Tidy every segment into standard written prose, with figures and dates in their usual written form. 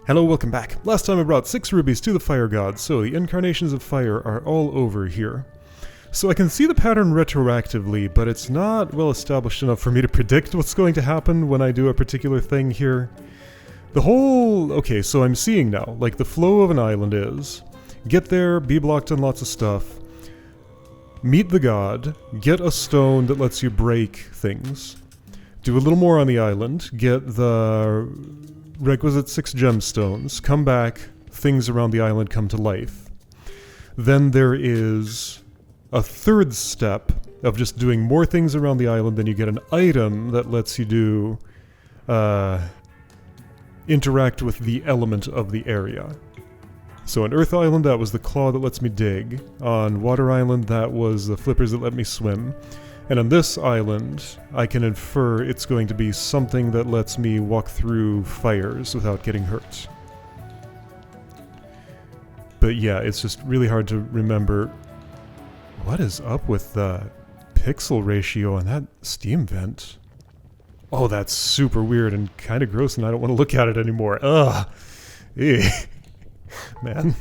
Hello, welcome back. Last time I brought 6 rubies to the fire gods, so the incarnations of fire are all over here. So I can see the pattern retroactively, but it's not well established enough for me to predict what's going to happen when I do a particular thing here. Okay, so I'm seeing now, like the flow of an island is, get there, be blocked on lots of stuff, meet the god, get a stone that lets you break things, do a little more on the island, get the requisite 6 gemstones, come back, things around the island come to life. Then there is a third step of just doing more things around the island, then you get an item that lets you do interact with the element of the area. So on Earth Island, that was the claw that lets me dig. On Water Island, that was the flippers that let me swim. And on this island, I can infer it's going to be something that lets me walk through fires without getting hurt. But yeah, it's just really hard to remember what is up with the pixel ratio on that steam vent. Oh, that's super weird and kind of gross, and I don't want to look at it anymore. Ugh. Ew. Man.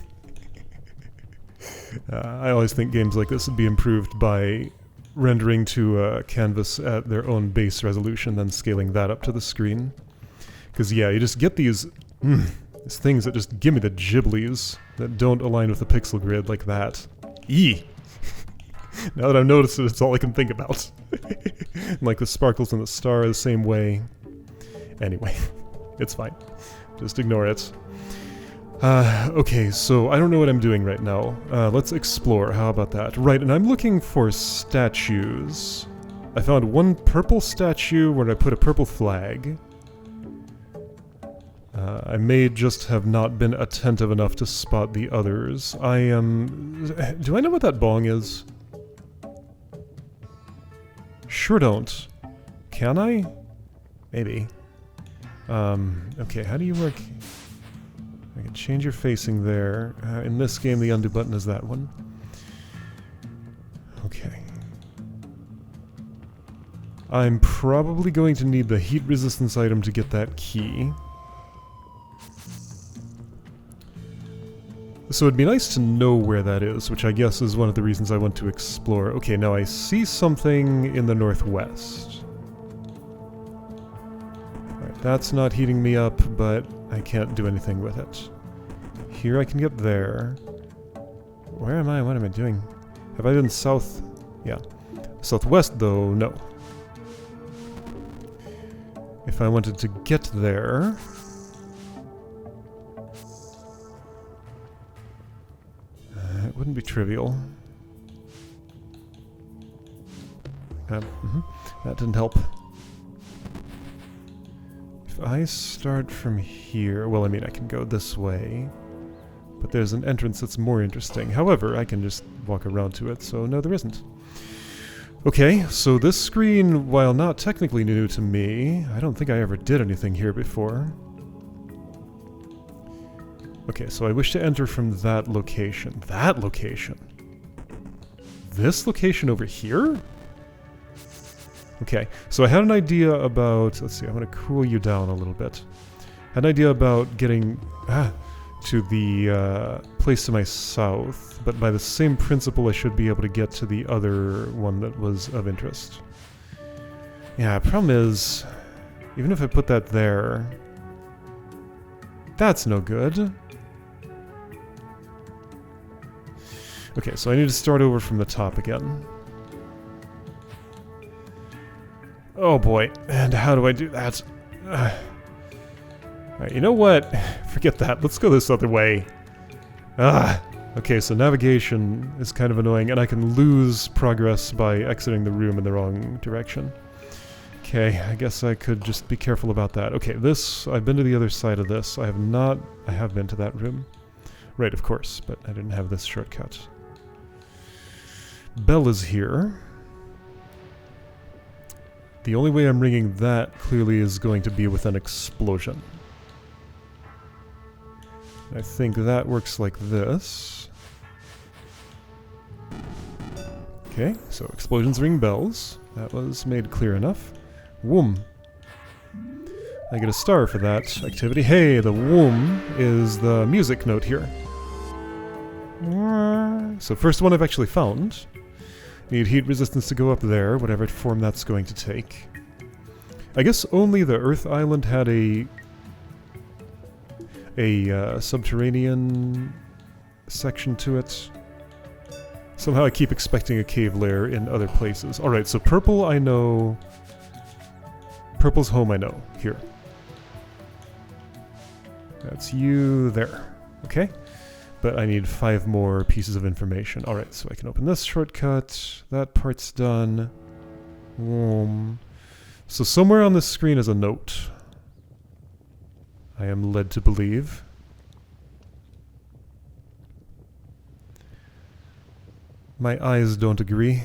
I always think games like this would be improved by rendering to a canvas at their own base resolution, then scaling that up to the screen. Because yeah, you just get these things that just give me the giblies that don't align with the pixel grid like that. Eee! Now that I've noticed it, it's all I can think about. Like the sparkles in the star the same way. Anyway, it's fine. Just ignore it. Okay, so I don't know what I'm doing right now. Let's explore, how about that? Right, and I'm looking for statues. I found one purple statue where I put a purple flag. I may just have not been attentive enough to spot the others. Do I know what that bong is? Sure don't. Can I? Maybe. Okay, how do you work? I can change your facing there. In this game, the undo button is that one. Okay. I'm probably going to need the heat resistance item to get that key. So it'd be nice to know where that is, which I guess is one of the reasons I want to explore. Okay, now I see something in the northwest. Alright, that's not heating me up, but I can't do anything with it. Here I can get there. Where am I? What am I doing? Have I been south? Yeah. Southwest, though, no. If I wanted to get there... it wouldn't be trivial. That didn't help. If I start from here... well, I mean, I can go this way. But there's an entrance that's more interesting. However, I can just walk around to it, so no, there isn't. Okay, so this screen, while not technically new to me, I don't think I ever did anything here before. Okay, so I wish to enter from that location. That location? This location over here? Okay, so I had an idea about... let's see, I'm going to cool you down a little bit. I had an idea about getting to the place to my south, but by the same principle I should be able to get to the other one that was of interest. Yeah, problem is, even if I put that there, that's no good. Okay, so I need to start over from the top again. Oh boy, and how do I do that? Alright, you know what? Forget that, let's go this other way. Okay, so navigation is kind of annoying, and I can lose progress by exiting the room in the wrong direction. Okay, I guess I could just be careful about that. Okay, I've been to the other side of this. I have been to that room. Right, of course, but I didn't have this shortcut. Bell is here. The only way I'm ringing that clearly is going to be with an explosion. I think that works like this. Okay, so explosions ring bells. That was made clear enough. Whoom. I get a star for that activity. Hey, the womb is the music note here. So first one I've actually found. Need heat resistance to go up there, whatever form that's going to take. I guess only the Earth Island had a subterranean section to it. Somehow I keep expecting a cave lair in other places. Alright, so purple I know... Purple's home I know. Here. That's you there. Okay. But I need 5 more pieces of information. Alright, so I can open this shortcut. That part's done. So somewhere on this screen is a note. I am led to believe. My eyes don't agree.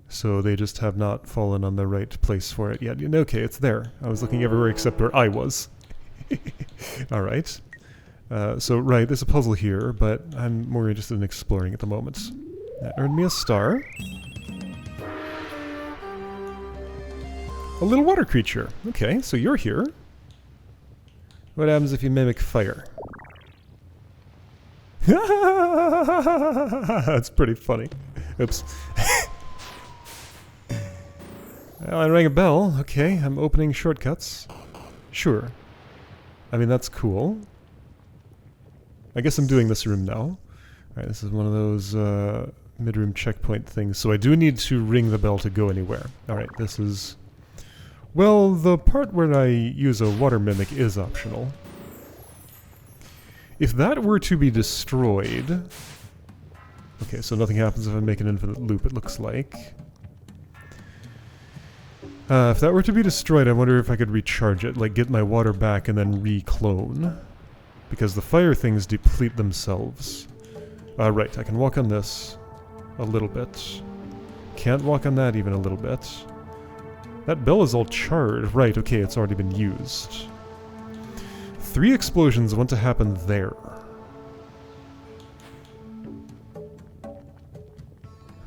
So they just have not fallen on the right place for it yet. Okay, it's there. I was looking everywhere except where I was. Alright. So, right, there's a puzzle here, but I'm more interested in exploring at the moment. That earned me a star. A little water creature. Okay, so you're here. What happens if you mimic fire? That's pretty funny. Oops. Well, I rang a bell. Okay, I'm opening shortcuts. Sure. I mean, that's cool. I guess I'm doing this room now. Alright, this is one of those mid-room checkpoint things. So I do need to ring the bell to go anywhere. Alright, this is... Well, the part where I use a water mimic is optional. If that were to be destroyed... Okay, so nothing happens if I make an infinite loop, it looks like. If that were to be destroyed, I wonder if I could recharge it, like get my water back and then re-clone. Because the fire things deplete themselves. Right, I can walk on this a little bit. Can't walk on that even a little bit. That bell is all charred. Right, okay, it's already been used. 3 explosions want to happen there.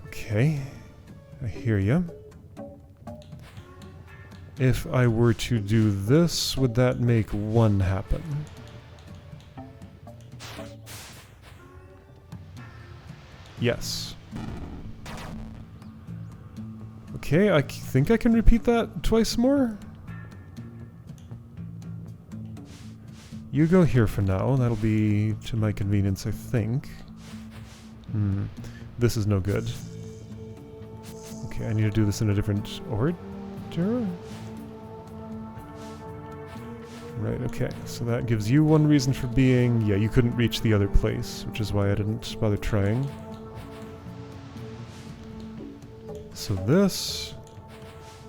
Okay, I hear you. If I were to do this, would that make 1 happen? Yes. Okay, I think I can repeat that twice more. You go here for now. That'll be to my convenience, I think. This is no good. Okay, I need to do this in a different order? Right, okay. So that gives you 1 reason for being... Yeah, you couldn't reach the other place, which is why I didn't bother trying. So this...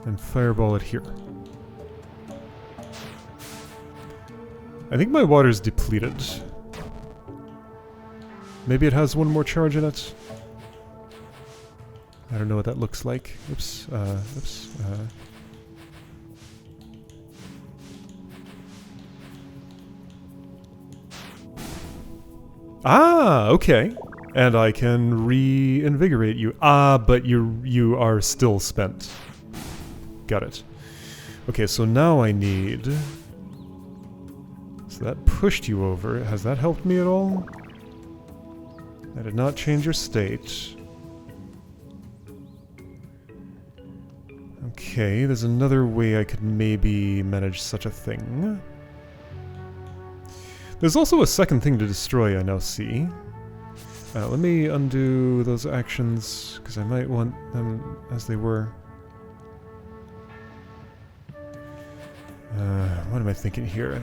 and fireball it here. I think my water's depleted. Maybe it has 1 more charge in it? I don't know what that looks like. Oops, Ah, okay. And I can reinvigorate you. Ah, but you are still spent. Got it. Okay, so now I need... So that pushed you over. Has that helped me at all? That did not change your state. Okay, there's another way I could maybe manage such a thing. There's also a second thing to destroy, I now see. Let me undo those actions, because I might want them as they were. What am I thinking here?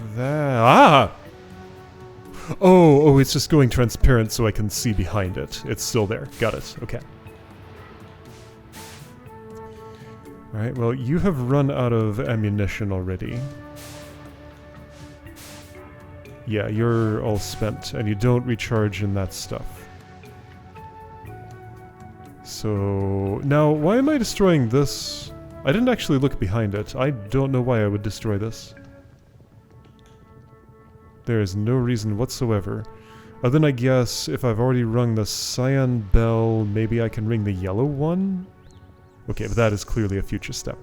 Oh, it's just going transparent so I can see behind it. It's still there. Got it. Okay. Alright, well, you have run out of ammunition already. Yeah, you're all spent, and you don't recharge in that stuff. So... Now, why am I destroying this? I didn't actually look behind it. I don't know why I would destroy this. There is no reason whatsoever. Other than I guess, if I've already rung the cyan bell, maybe I can ring the yellow one? Okay, but that is clearly a future step.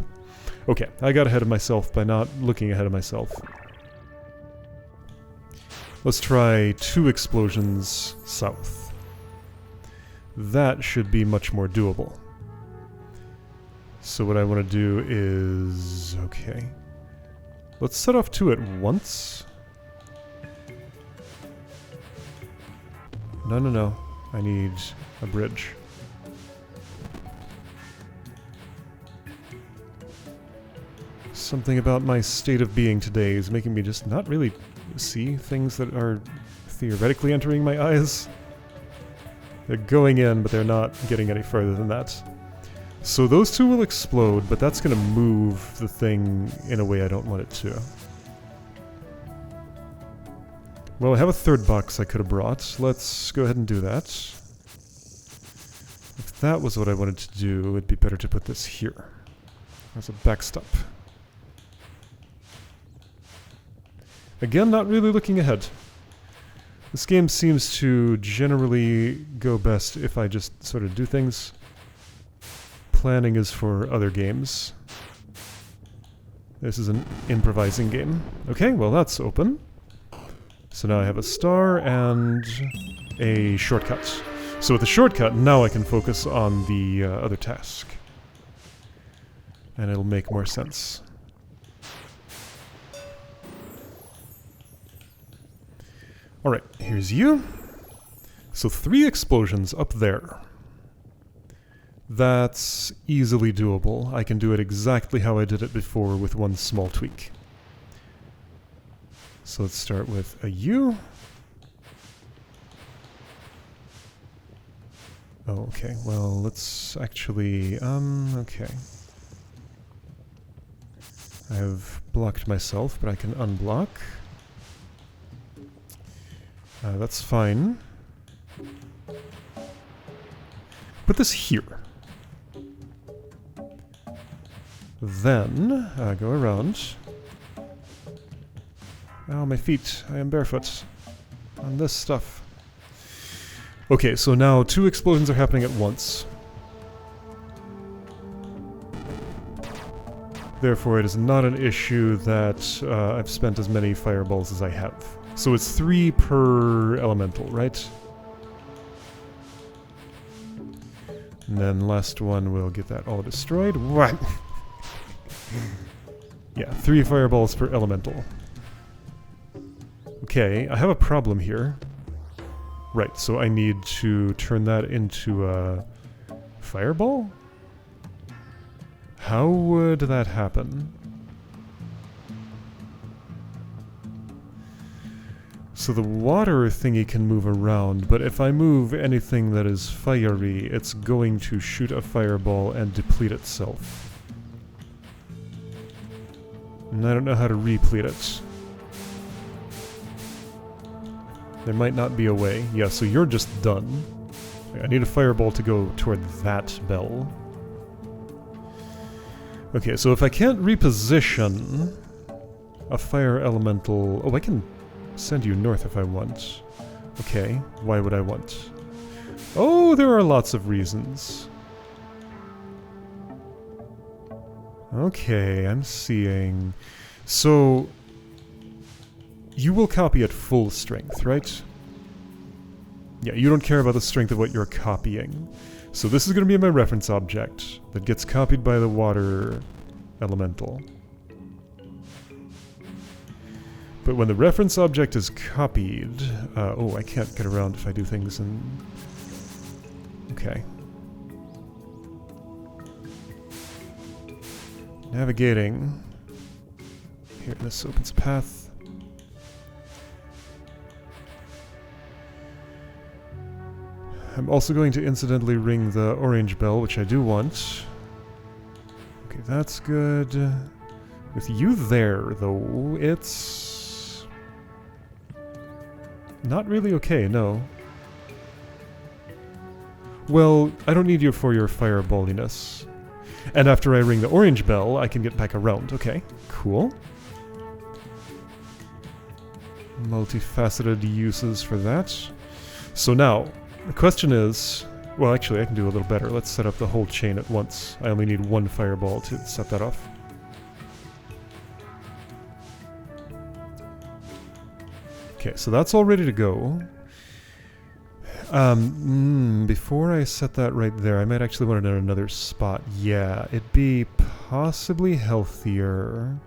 Okay, I got ahead of myself by not looking ahead of myself. Let's try 2 explosions south. That should be much more doable. So what I want to do is... okay. Let's set off 2 at once. No. I need a bridge. Something about my state of being today is making me just not really see things that are theoretically entering my eyes. They're going in, but they're not getting any further than that. So those 2 will explode, but that's going to move the thing in a way I don't want it to. Well, I have a 3rd box I could have brought. Let's go ahead and do that. If that was what I wanted to do, it'd be better to put this here as a backstop. Again, not really looking ahead. This game seems to generally go best if I just sort of do things. Planning is for other games. This is an improvising game. Okay, well that's open. So now I have a star and a shortcut. So with the shortcut, now I can focus on the other task. And it'll make more sense. Alright, here's you. So 3 explosions up there. That's easily doable. I can do it exactly how I did it before with 1 small tweak. So let's start with a U. Oh, okay. Well, let's actually... okay. I've blocked myself, but I can unblock. That's fine. Put this here. Then, go around. Oh, my feet. I am barefoot. On this stuff. Okay, so now 2 explosions are happening at once. Therefore, it is not an issue that I've spent as many fireballs as I have. So it's 3 per elemental, right? And then last one will get that all destroyed. What? Yeah, 3 fireballs per elemental. Okay, I have a problem here. Right, so I need to turn that into a fireball? How would that happen? So the water thingy can move around, but if I move anything that is fiery, it's going to shoot a fireball and deplete itself. And I don't know how to replete it. There might not be a way. Yeah, so you're just done. I need a fireball to go toward that bell. Okay, so if I can't reposition a fire elemental... Oh, I can send you north if I want. Okay, why would I want? Oh, there are lots of reasons. Okay, I'm seeing... So... You will copy at full strength, right? Yeah, you don't care about the strength of what you're copying. So this is going to be my reference object that gets copied by the water elemental. But when the reference object is copied... oh, I can't get around if I do things in... Okay. Navigating. Here, this opens a path. I'm also going to incidentally ring the orange bell, which I do want. Okay, that's good. With you there, though, it's... not really okay, no. Well, I don't need you for your fireballiness. And after I ring the orange bell, I can get back around. Okay, cool. Multifaceted uses for that. So now... the question is, well actually I can do a little better. Let's set up the whole chain at once. I only need 1 fireball to set that off. Okay, so that's all ready to go. Before I set that right there, I might actually want it in another spot. Yeah, it'd be possibly healthier.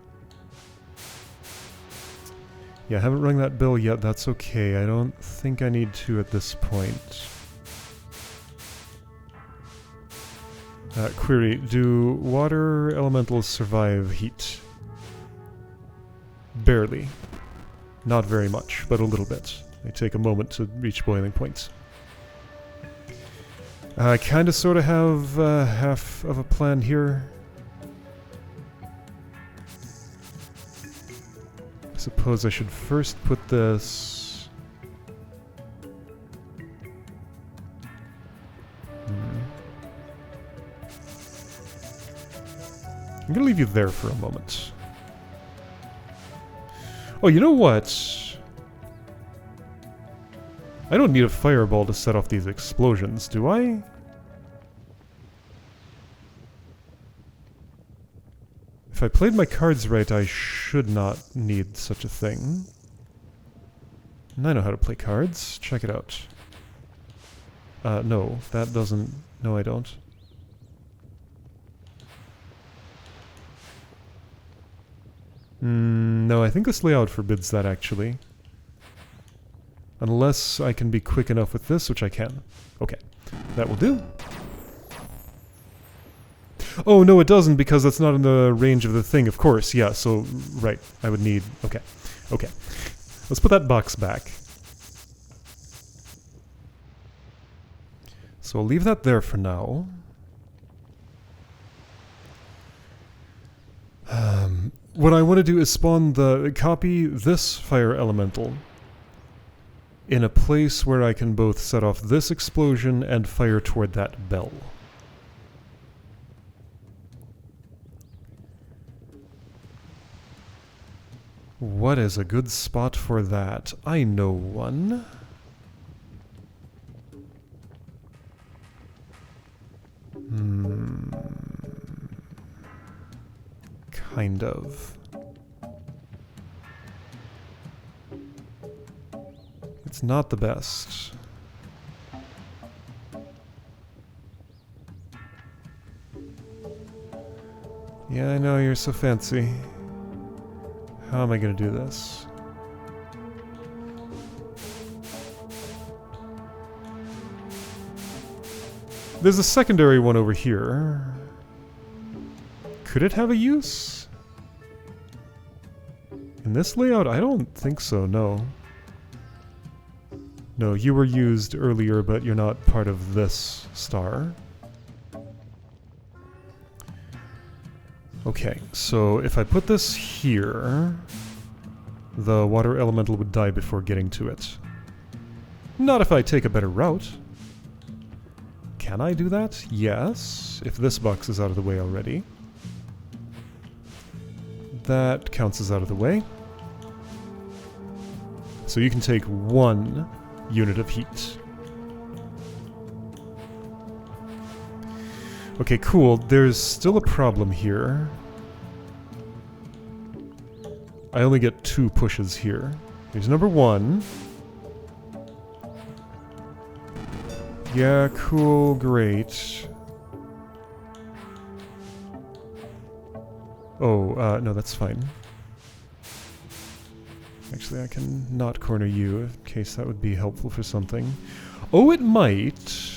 Yeah, I haven't rung that bell yet, that's okay. I don't think I need to at this point. Query, do water elementals survive heat? Barely. Not very much, but a little bit. They take a moment to reach boiling point. I kind of sort of have half of a plan here. I suppose I should first put this... I'm gonna leave you there for a moment. Oh, you know what? I don't need a fireball to set off these explosions, do I? If I played my cards right, I should not need such a thing. And I know how to play cards. Check it out. No, that doesn't... No, I don't. No, I think this layout forbids that, actually. Unless I can be quick enough with this, which I can. Okay, that will do. Oh, no, it doesn't, because that's not in the range of the thing, of course. Yeah, so, right, I would need... Okay, okay. Let's put that box back. So I'll leave that there for now. What I want to do is spawn copy this fire elemental in a place where I can both set off this explosion and fire toward that bell. What is a good spot for that? I know one. Kind of. It's not the best. Yeah, I know, you're so fancy. How am I gonna do this? There's a secondary one over here. Could it have a use? In this layout, I don't think so, no. No, you were used earlier, but you're not part of this star. Okay, so if I put this here, the water elemental would die before getting to it. Not if I take a better route. Can I do that? Yes, if this box is out of the way already. That counts as out of the way. So you can take 1 unit of heat. Okay, cool. There's still a problem here. I only get 2 pushes here. Here's number 1. Yeah, cool, great. Oh, no, that's fine. Actually, I can not corner you, in case that would be helpful for something. Oh, it might.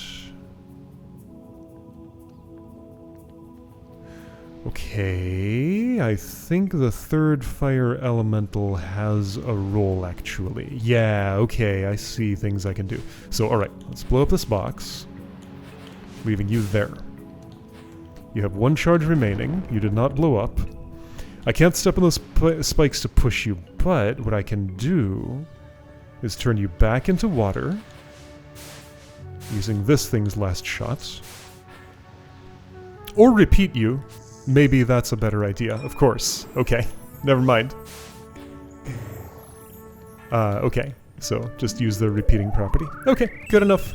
Okay, I think the 3rd fire elemental has a role, actually. Yeah, okay, I see things I can do. So, alright, let's blow up this box, leaving you there. You have 1 charge remaining. You did not blow up. I can't step on those spikes to push you, but what I can do is turn you back into water using this thing's last shot. Or repeat you. Maybe that's a better idea. Of course. Okay. Never mind. Okay. So, just use the repeating property. Okay. Good enough.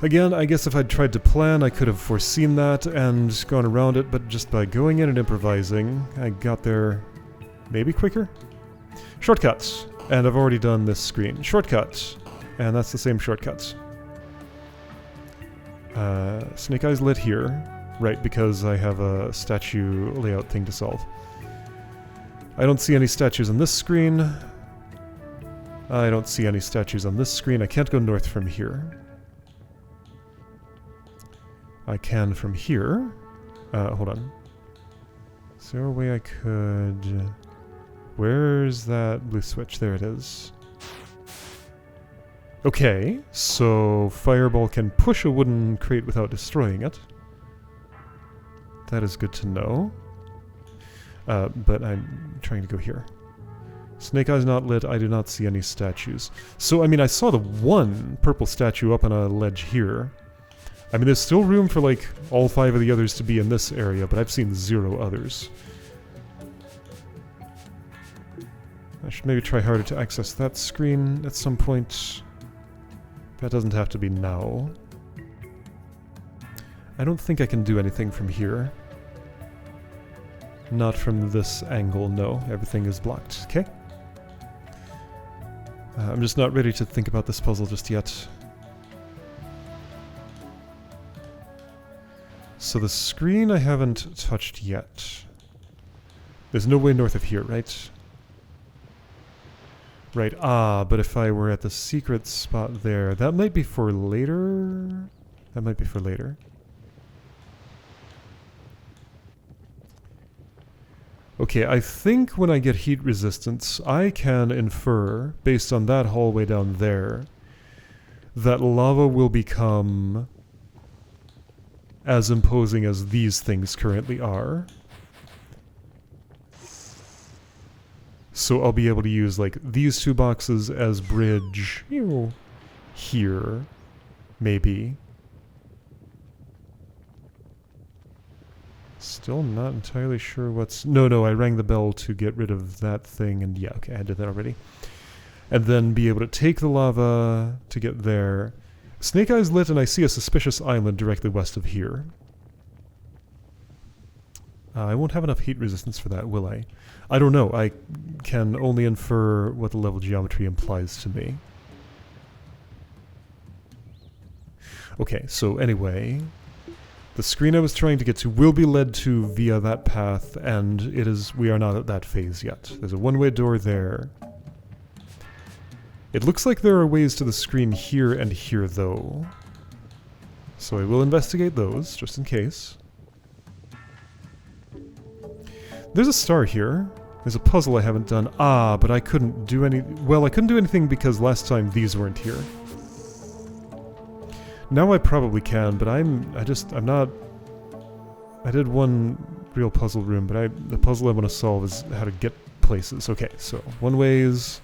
Again, I guess if I'd tried to plan, I could have foreseen that and gone around it, but just by going in and improvising, I got there maybe quicker? Shortcuts. And I've already done this screen. Shortcuts. And that's the same shortcuts. Snake Eyes lit here. Right, because I have a statue layout thing to solve. I don't see any statues on this screen. I don't see any statues on this screen. I can't go north from here. I can from here. Hold on. Is there a way I could... Where's that blue switch? There it is. Okay, so Fireball can push a wooden crate without destroying it. That is good to know. But I'm trying to go here. Snake Eyes not lit, I do not see any statues. So, I mean, I saw the one purple statue up on a ledge here. I mean, there's still room for, like, all 5 of the others to be in this area, but I've seen 0 others. I should maybe try harder to access that screen at some point. That doesn't have to be now. I don't think I can do anything from here. Not from this angle, no. Everything is blocked. Okay. I'm just not ready to think about this puzzle just yet. So the screen I haven't touched yet. There's no way north of here, right? Right, but if I were at the secret spot there, that might be for later? That might be for later. Okay, I think when I get heat resistance, I can infer, based on that hallway down there, that lava will become as imposing as these things currently are. So I'll be able to use, like, these 2 boxes as bridge, you know, here, maybe. Still not entirely sure what's... No, I rang the bell to get rid of that thing, and yeah, okay, I did that already. And then be able to take the lava to get there. Snake Eyes lit, and I see a suspicious island directly west of here. I won't have enough heat resistance for that, will I? I don't know. I can only infer what the level geometry implies to me. Okay, so anyway, the screen I was trying to get to will be led to via that path, and we are not at that phase yet. There's a one-way door there. It looks like there are ways to the screen here and here, though. So I will investigate those, just in case. There's a star here. There's a puzzle I haven't done. But I couldn't do any... Well, I couldn't do anything because last time these weren't here. Now I probably can, but I'm not... I did one real puzzle room, but the puzzle I want to solve is how to get places. Okay, so one ways...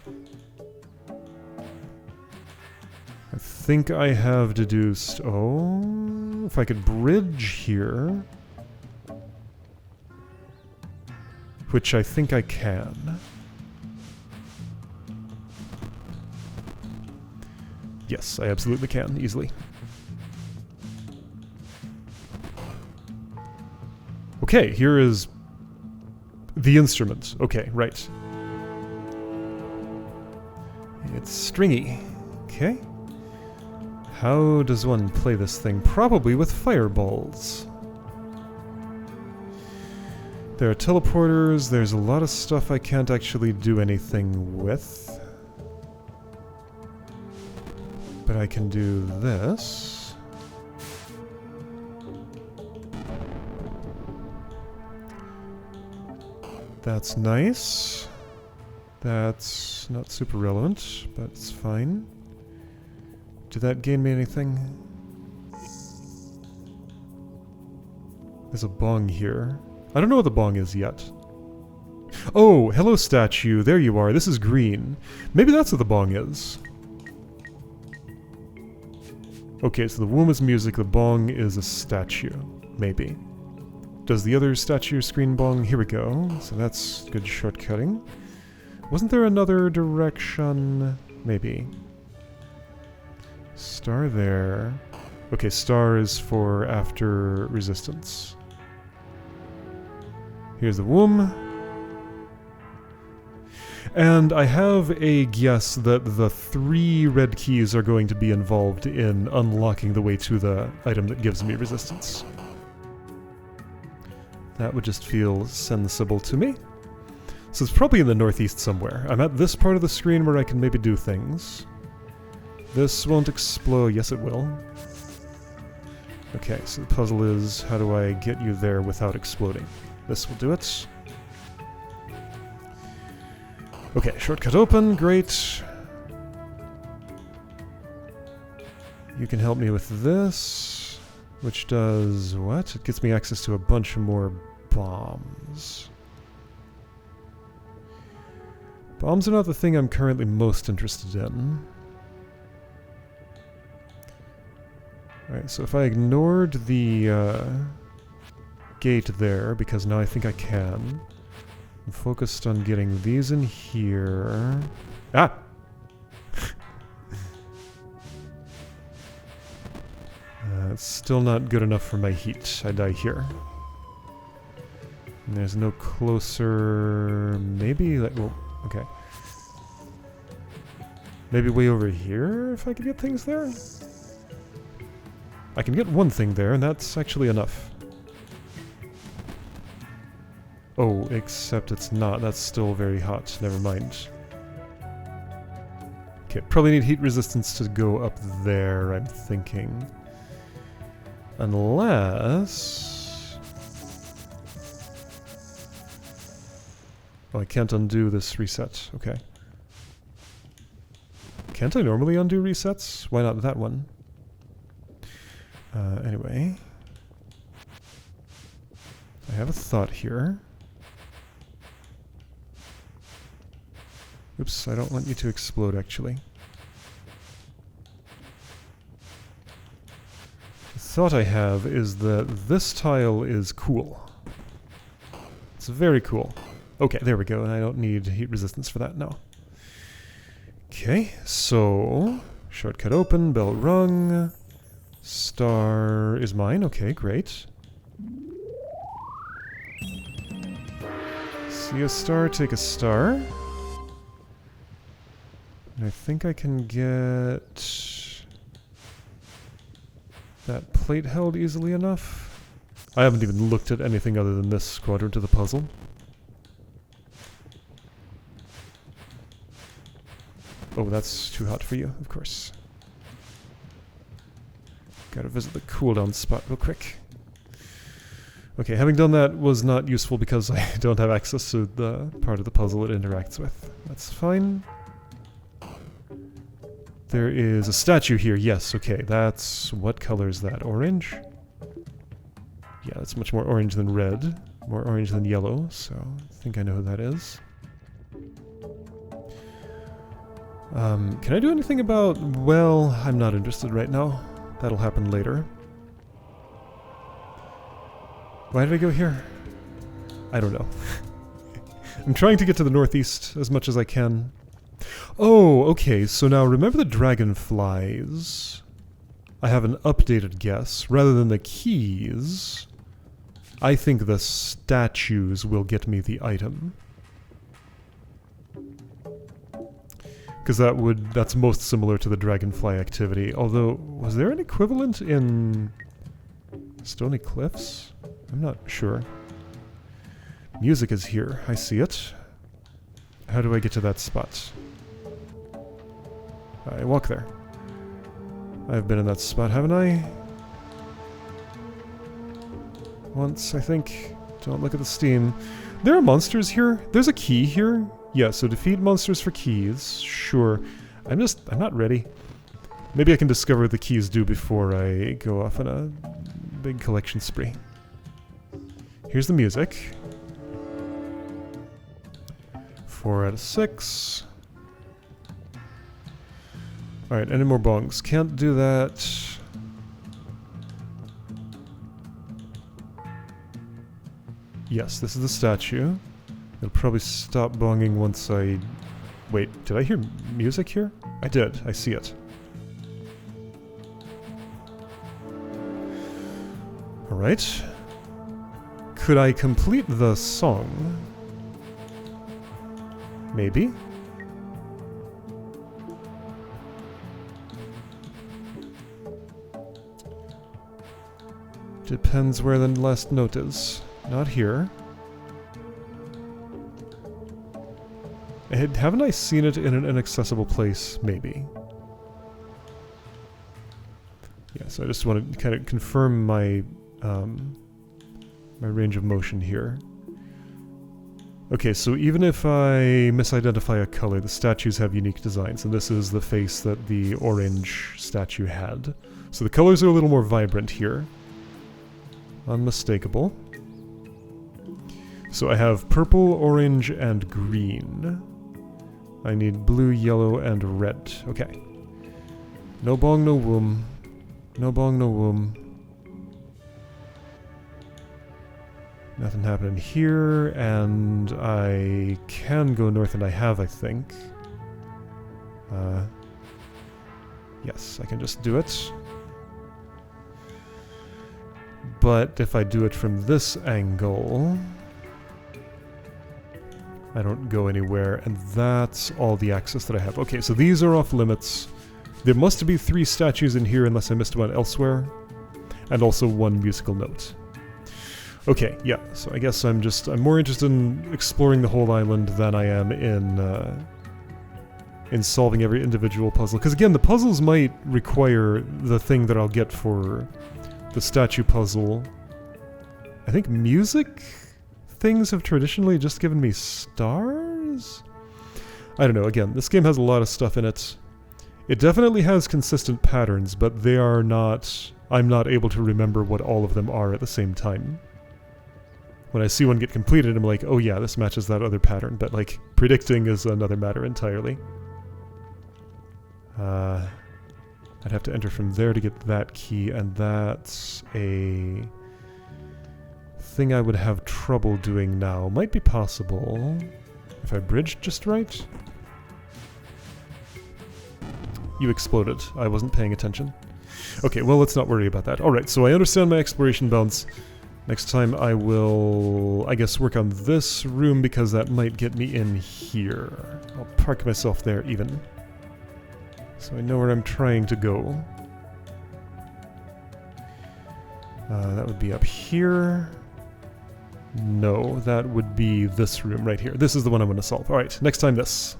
I think I have deduced... Oh... If I could bridge here... Which I think I can. Yes, I absolutely can, easily. Okay, here is the instrument. Okay, right. It's stringy. Okay. How does one play this thing? Probably with fireballs. There are teleporters, there's a lot of stuff I can't actually do anything with. But I can do this. That's nice. That's not super relevant, but it's fine. Did that gain me anything? There's a bong here. I don't know what the bong is yet. Oh, hello statue, there you are, this is green. Maybe that's what the bong is. Okay, so the womb is music, the bong is a statue. Maybe. Does the other statue screen bong? Here we go. So that's good shortcutting. Wasn't there another direction? Maybe. Star there. Okay, star is for after resistance. Here's the womb. And I have a guess that the 3 red keys are going to be involved in unlocking the way to the item that gives me resistance. That would just feel sensible to me. So it's probably in the northeast somewhere. I'm at this part of the screen where I can maybe do things. This won't explode. Yes, it will. Okay, so the puzzle is, how do I get you there without exploding? This will do it. Okay, shortcut open, great. You can help me with this, which does what? It gets me access to a bunch more bombs. Bombs are not the thing I'm currently most interested in. Alright, so if I ignored the gate there, because now I think I can, I'm focused on getting these in here. Ah! It's still not good enough for my heat. I die here. And there's no closer... Maybe... Like, well, okay. Maybe way over here, if I could get things there? I can get one thing there, and that's actually enough. Oh, except it's not. That's still very hot. Never mind. Okay, probably need heat resistance to go up there, I'm thinking. Unless... Oh, I can't undo this reset. Okay. Can't I normally undo resets? Why not that one? Anyway. I have a thought here. Oops, I don't want you to explode, actually. The thought I have is that this tile is cool. It's very cool. Okay, there we go, and I don't need heat resistance for that, no. Okay, so... Shortcut open, bell rung. Star is mine, okay, great. See a star, take a star. And I think I can get that plate held easily enough. I haven't even looked at anything other than this quadrant of the puzzle. Oh, that's too hot for you, of course. Gotta visit the cooldown spot real quick. Okay, having done that was not useful because I don't have access to the part of the puzzle it interacts with. That's fine. There is a statue here. Yes, okay. That's... what color is that? Orange? Yeah, that's much more orange than red. More orange than yellow, so I think I know who that is. Can I do anything about... well, I'm not interested right now. That'll happen later. Why did I go here? I don't know. I'm trying to get to the northeast as much as I can. Oh, okay, so now remember the dragonflies? I have an updated guess. Rather than the keys, I think the statues will get me the item. Because that's most similar to the dragonfly activity. Although, was there an equivalent in Stony Cliffs? I'm not sure. Music is here. I see it. How do I get to that spot? I walk there. I've been in that spot, haven't I? Once, I think. Don't look at the Steam. There are monsters here. There's a key here. Yeah, so defeat monsters for keys. Sure. I'm not ready. Maybe I can discover what the keys do before I go off on a big collection spree. Here's the music. 4 out of 6. Alright, any more bongs? Can't do that. Yes, this is the statue. It'll probably stop bonging once I... Wait, did I hear music here? I did, I see it. Alright. Could I complete the song? Maybe? Depends where the last note is. Not here. Haven't I seen it in an inaccessible place? Maybe. Yeah, so I just want to kind of confirm my my range of motion here. Okay, so even if I misidentify a color, the statues have unique designs, and this is the face that the orange statue had. So the colors are a little more vibrant here. Unmistakable. So I have purple, orange, and green. I need blue, yellow, and red. Okay. No bong, no womb. No bong, no womb. Nothing happening here, and I can go north, and I have, I think. Yes, I can just do it. But if I do it from this angle, I don't go anywhere, and that's all the access that I have. Okay, so these are off limits. There must be 3 statues in here unless I missed one elsewhere, and also 1 musical note. Okay, yeah, so I guess I'm more interested in exploring the whole island than I am in solving every individual puzzle. Because again, the puzzles might require the thing that I'll get for the statue puzzle. I think music things have traditionally just given me stars? I don't know, again, this game has a lot of stuff in it. It definitely has consistent patterns, but they are not... I'm not able to remember what all of them are at the same time. When I see one get completed, I'm like, oh yeah, this matches that other pattern, but like, predicting is another matter entirely. I'd have to enter from there to get that key, and that's a thing I would have trouble doing now. Might be possible if I bridged just right. You exploded. I wasn't paying attention. Okay, well, let's not worry about that. Alright, so I understand my exploration bounds. Next time I will, I guess, work on this room because that might get me in here. I'll park myself there even. So I know where I'm trying to go. That would be up here. No, that would be this room right here. This is the one I'm going to solve. Alright, next time this.